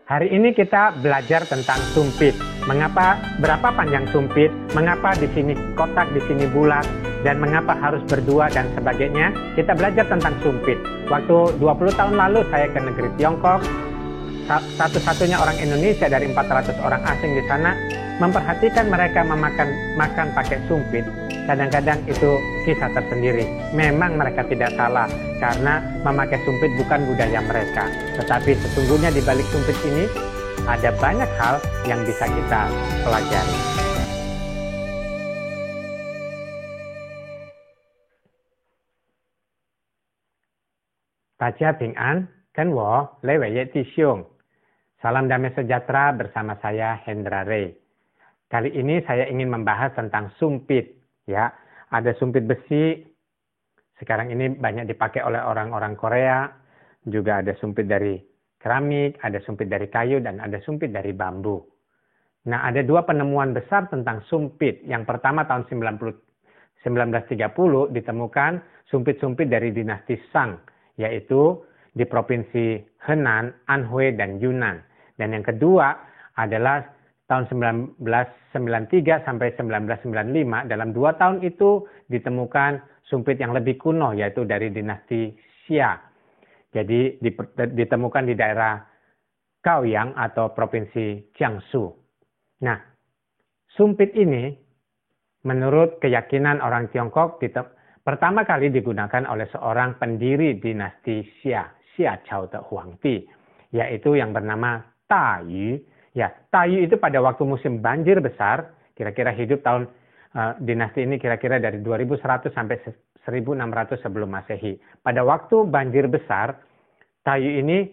Hari ini kita belajar tentang sumpit. Berapa panjang sumpit, mengapa di sini kotak, di sini bulat, dan mengapa harus berdua dan sebagainya. Kita belajar tentang sumpit. Waktu 20 tahun lalu saya ke negeri Tiongkok, satu-satunya orang Indonesia dari 400 orang asing di sana, memperhatikan mereka makan pakai sumpit. Kadang-kadang itu kisah tersendiri. Memang mereka tidak salah, karena memakai sumpit bukan budaya mereka. Tetapi sesungguhnya di balik sumpit ini, ada banyak hal yang bisa kita pelajari. Baca Ping An, Ken Wo, Lei Wei Ye Ti Xiong. Salam damai sejahtera bersama saya Hendra Ray. Kali ini saya ingin membahas tentang sumpit. Ya, ada sumpit besi. Sekarang ini banyak dipakai oleh orang-orang Korea. Juga ada sumpit dari keramik, ada sumpit dari kayu, dan ada sumpit dari bambu. Nah, ada dua penemuan besar tentang sumpit. Yang pertama tahun 1930 ditemukan sumpit-sumpit dari dinasti Shang, yaitu di provinsi Henan, Anhui, dan Yunnan. Dan yang kedua adalah tahun 1993 sampai 1995, dalam 2 tahun itu ditemukan sumpit yang lebih kuno, yaitu dari dinasti Xia. Jadi ditemukan di daerah Kaoyang atau provinsi Jiangsu. Nah, sumpit ini menurut keyakinan orang Tiongkok pertama kali digunakan oleh seorang pendiri dinasti Xia, Xia Chao de Huangdi, yaitu yang bernama Da Yu. Ya, Da Yu itu pada waktu musim banjir besar, kira-kira hidup tahun dinasti ini kira-kira dari 2100 sampai 1600 sebelum Masehi. Pada waktu banjir besar, Da Yu ini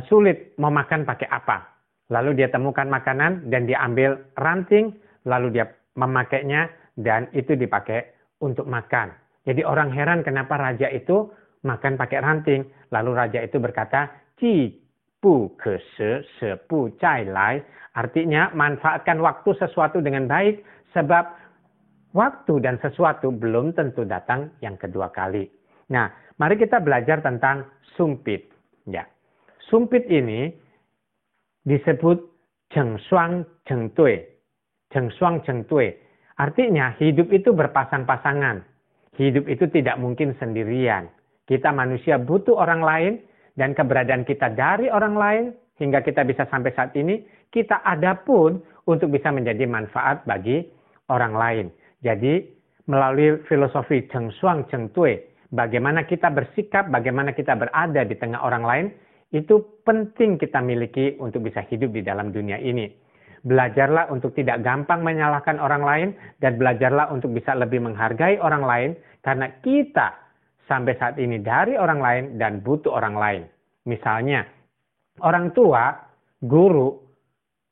sulit mau makan pakai apa. Lalu dia temukan makanan dan dia ambil ranting, lalu dia memakainya dan itu dipakai untuk makan. Jadi orang heran kenapa raja itu makan pakai ranting. Lalu raja itu berkata, Ji bu ke se bu zai lai, artinya manfaatkan waktu sesuatu dengan baik, sebab waktu dan sesuatu belum tentu datang yang kedua kali. Nah, mari kita belajar tentang sumpit. Ya, sumpit ini disebut Zheng Shuang Zheng Dui. Zheng Shuang Zheng Dui. Artinya hidup itu berpasang-pasangan. Hidup itu tidak mungkin sendirian. Kita manusia butuh orang lain, dan keberadaan kita dari orang lain hingga kita bisa sampai saat ini, kita ada pun untuk bisa menjadi manfaat bagi orang lain. Jadi melalui filosofi Zheng Shuang Zheng Dui, bagaimana kita bersikap, bagaimana kita berada di tengah orang lain, itu penting kita miliki untuk bisa hidup di dalam dunia ini. Belajarlah untuk tidak gampang menyalahkan orang lain, dan belajarlah untuk bisa lebih menghargai orang lain, karena kita sampai saat ini dari orang lain dan butuh orang lain. Misalnya, orang tua, guru,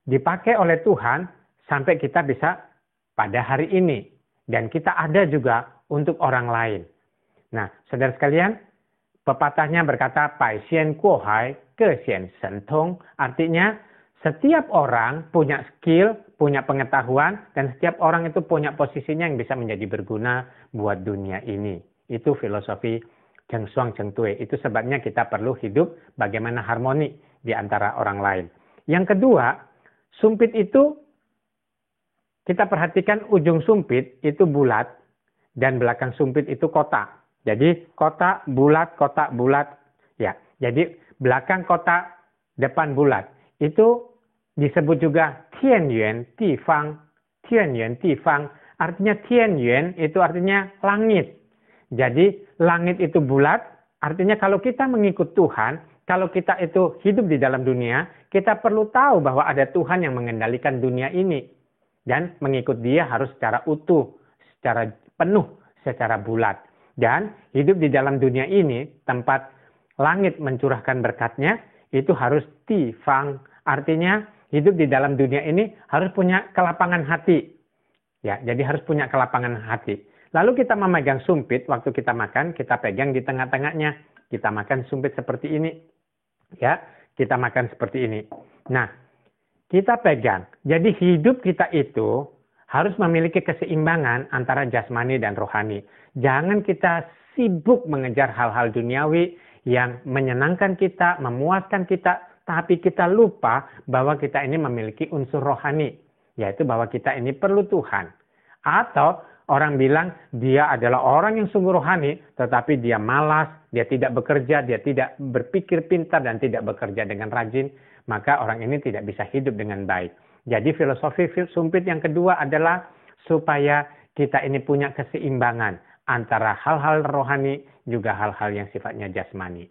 dipakai oleh Tuhan sampai kita bisa pada hari ini. Dan kita ada juga untuk orang lain. Nah, saudara sekalian, pepatahnya berkata, Bai xian guo hai, ge xian shen tong. Artinya, setiap orang punya skill, punya pengetahuan, dan setiap orang itu punya posisinya yang bisa menjadi berguna buat dunia ini. Itu filosofi Zheng Shuang Zheng Dui. Itu sebabnya kita perlu hidup bagaimana harmoni di antara orang lain. Yang kedua, sumpit itu kita perhatikan ujung sumpit itu bulat dan belakang sumpit itu kotak. Jadi kotak bulat. Ya, jadi belakang kotak, depan bulat. Itu disebut juga Tianyuan Tifang. Tianyuan Tifang artinya Tianyuan itu artinya langit. Jadi langit itu bulat, artinya kalau kita mengikut Tuhan, kalau kita itu hidup di dalam dunia, kita perlu tahu bahwa ada Tuhan yang mengendalikan dunia ini. Dan mengikut Dia harus secara utuh, secara penuh, secara bulat. Dan hidup di dalam dunia ini, tempat langit mencurahkan berkatnya, itu harus tifang. Artinya hidup di dalam dunia ini harus punya kelapangan hati. Ya, jadi harus punya kelapangan hati. Lalu kita memegang sumpit, waktu kita makan, kita pegang di tengah-tengahnya. Kita makan sumpit seperti ini. Ya, kita makan seperti ini. Nah, kita pegang. Jadi hidup kita itu harus memiliki keseimbangan antara jasmani dan rohani. Jangan kita sibuk mengejar hal-hal duniawi yang menyenangkan kita, memuaskan kita, tapi kita lupa bahwa kita ini memiliki unsur rohani, yaitu bahwa kita ini perlu Tuhan. Atau orang bilang dia adalah orang yang sungguh rohani, tetapi dia malas, dia tidak bekerja, dia tidak berpikir pintar dan tidak bekerja dengan rajin, maka orang ini tidak bisa hidup dengan baik. Jadi filosofi sumpit yang kedua adalah supaya kita ini punya keseimbangan antara hal-hal rohani juga hal-hal yang sifatnya jasmani.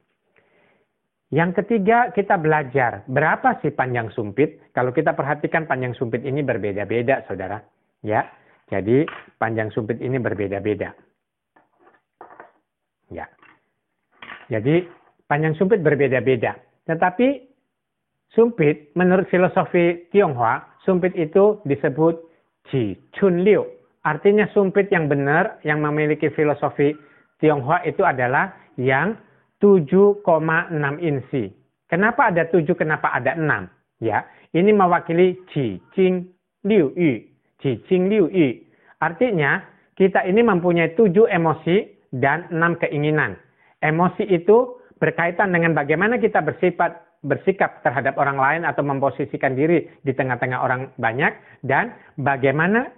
Yang ketiga, kita belajar berapa sih panjang sumpit. Kalau kita perhatikan panjang sumpit ini berbeda-beda, saudara. Ya, jadi panjang sumpit ini berbeda-beda. Ya, jadi panjang sumpit berbeda-beda. Tetapi sumpit, menurut filosofi Tionghoa, sumpit itu disebut Qi Chun Liu. Artinya sumpit yang benar, yang memiliki filosofi Tionghoa itu adalah yang 7,6 insi. Kenapa ada 7, kenapa ada 6? Ya, ini mewakili Qi Jing Liu Yu. Qi Jing Liu Yu. Artinya, kita ini mempunyai 7 emosi dan 6 keinginan. Emosi itu berkaitan dengan bagaimana kita bersikap terhadap orang lain atau memposisikan diri di tengah-tengah orang banyak, dan bagaimana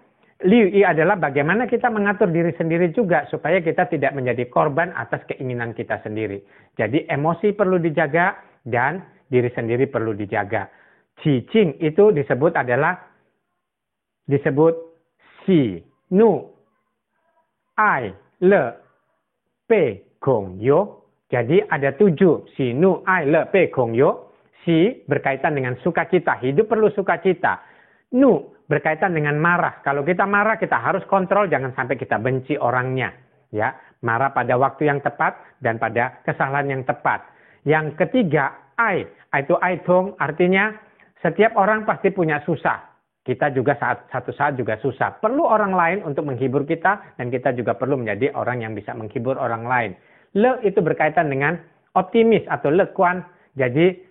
Liu Yi adalah bagaimana kita mengatur diri sendiri juga supaya kita tidak menjadi korban atas keinginan kita sendiri. Jadi emosi perlu dijaga dan diri sendiri perlu dijaga. Qi Jing itu disebut si, nu, ai, le, pe, gong, yo. Jadi ada 7. Si, nu, ai, le, pe, gong, yo. Si berkaitan dengan sukacita. Hidup perlu sukacita. Nu berkaitan dengan marah. Kalau kita marah, kita harus kontrol. Jangan sampai kita benci orangnya. Ya, marah pada waktu yang tepat dan pada kesalahan yang tepat. Yang ketiga, ai. Itu aitong. Artinya setiap orang pasti punya susah. Kita juga satu saat juga susah. Perlu orang lain untuk menghibur kita. Dan kita juga perlu menjadi orang yang bisa menghibur orang lain. Le itu berkaitan dengan optimis atau lekuan. Jadi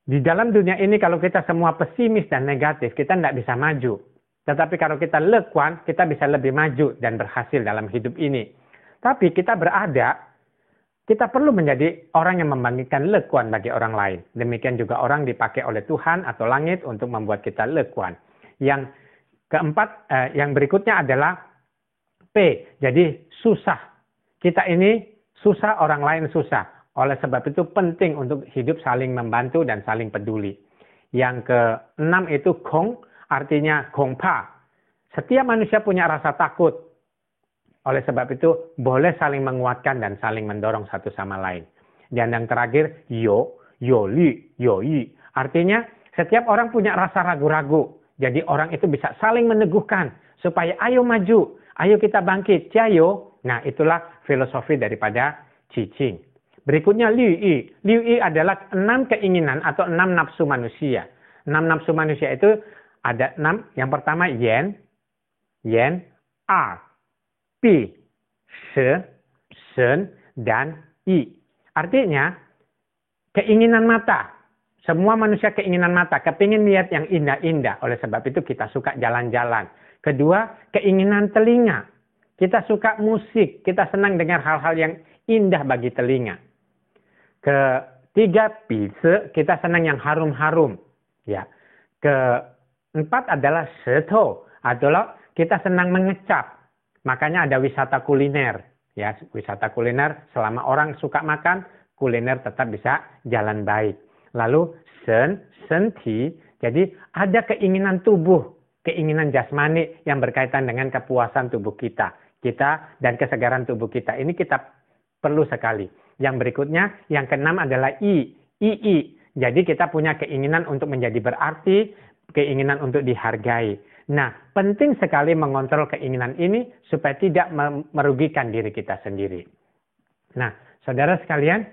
di dalam dunia ini kalau kita semua pesimis dan negatif, kita tidak bisa maju. Tetapi kalau kita lekuan, kita bisa lebih maju dan berhasil dalam hidup ini. Tapi kita perlu menjadi orang yang membangkitkan lekuan bagi orang lain. Demikian juga orang dipakai oleh Tuhan atau langit untuk membuat kita lekuan. Yang keempat, yang berikutnya adalah P. Jadi susah. Kita ini susah, orang lain susah. Oleh sebab itu penting untuk hidup saling membantu dan saling peduli. Yang keenam itu gong, artinya gongpa. Setiap manusia punya rasa takut. Oleh sebab itu boleh saling menguatkan dan saling mendorong satu sama lain. Dan yang terakhir, yo li, yo yi. Artinya setiap orang punya rasa ragu-ragu. Jadi orang itu bisa saling meneguhkan supaya ayo maju, ayo kita bangkit, jayo. Nah, itulah filosofi daripada Qi Jing. Berikutnya Liu Yi. Liu Yi adalah 6 keinginan atau 6 nafsu manusia. 6 nafsu manusia itu ada 6. Yang pertama yen, pi, shen, dan yi. Artinya keinginan mata. Semua manusia keinginan mata, kepingin lihat yang indah-indah. Oleh sebab itu kita suka jalan-jalan. Kedua, keinginan telinga. Kita suka musik, kita senang dengar hal-hal yang indah bagi telinga. Ketiga, bise, kita senang yang harum-harum. Ya. Keempat adalah seto, adalah kita senang mengecap. Makanya ada wisata kuliner. Ya, wisata kuliner, selama orang suka makan, kuliner tetap bisa jalan baik. Lalu senti, jadi ada keinginan tubuh, keinginan jasmani yang berkaitan dengan kepuasan tubuh kita dan kesegaran tubuh kita. Ini kita perlu sekali. Yang berikutnya, yang keenam adalah i. Jadi kita punya keinginan untuk menjadi berarti, keinginan untuk dihargai. Nah, penting sekali mengontrol keinginan ini supaya tidak merugikan diri kita sendiri. Nah, saudara sekalian,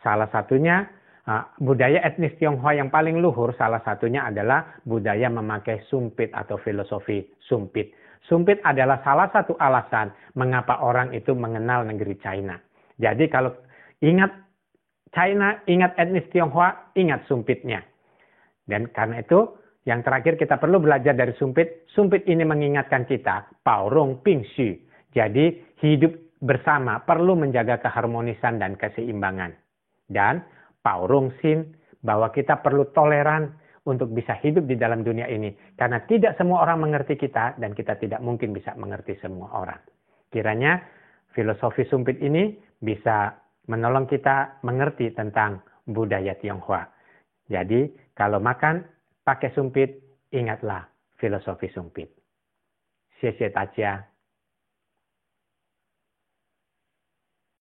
salah satunya budaya etnis Tionghoa yang paling luhur, salah satunya adalah budaya memakai sumpit atau filosofi sumpit. Sumpit adalah salah satu alasan mengapa orang itu mengenal negeri China. Jadi kalau ingat China, ingat etnis Tionghoa, ingat sumpitnya. Dan karena itu, yang terakhir kita perlu belajar dari sumpit. Sumpit ini mengingatkan kita, Pao Rong Ping Xu. Jadi hidup bersama perlu menjaga keharmonisan dan keseimbangan. Dan Pau Rong Sin bahwa kita perlu toleran untuk bisa hidup di dalam dunia ini. Karena tidak semua orang mengerti kita dan kita tidak mungkin bisa mengerti semua orang. Kiranya filosofi sumpit ini bisa menolong kita mengerti tentang budaya Tionghoa. Jadi kalau makan pakai sumpit, ingatlah filosofi sumpit. 谢谢大家。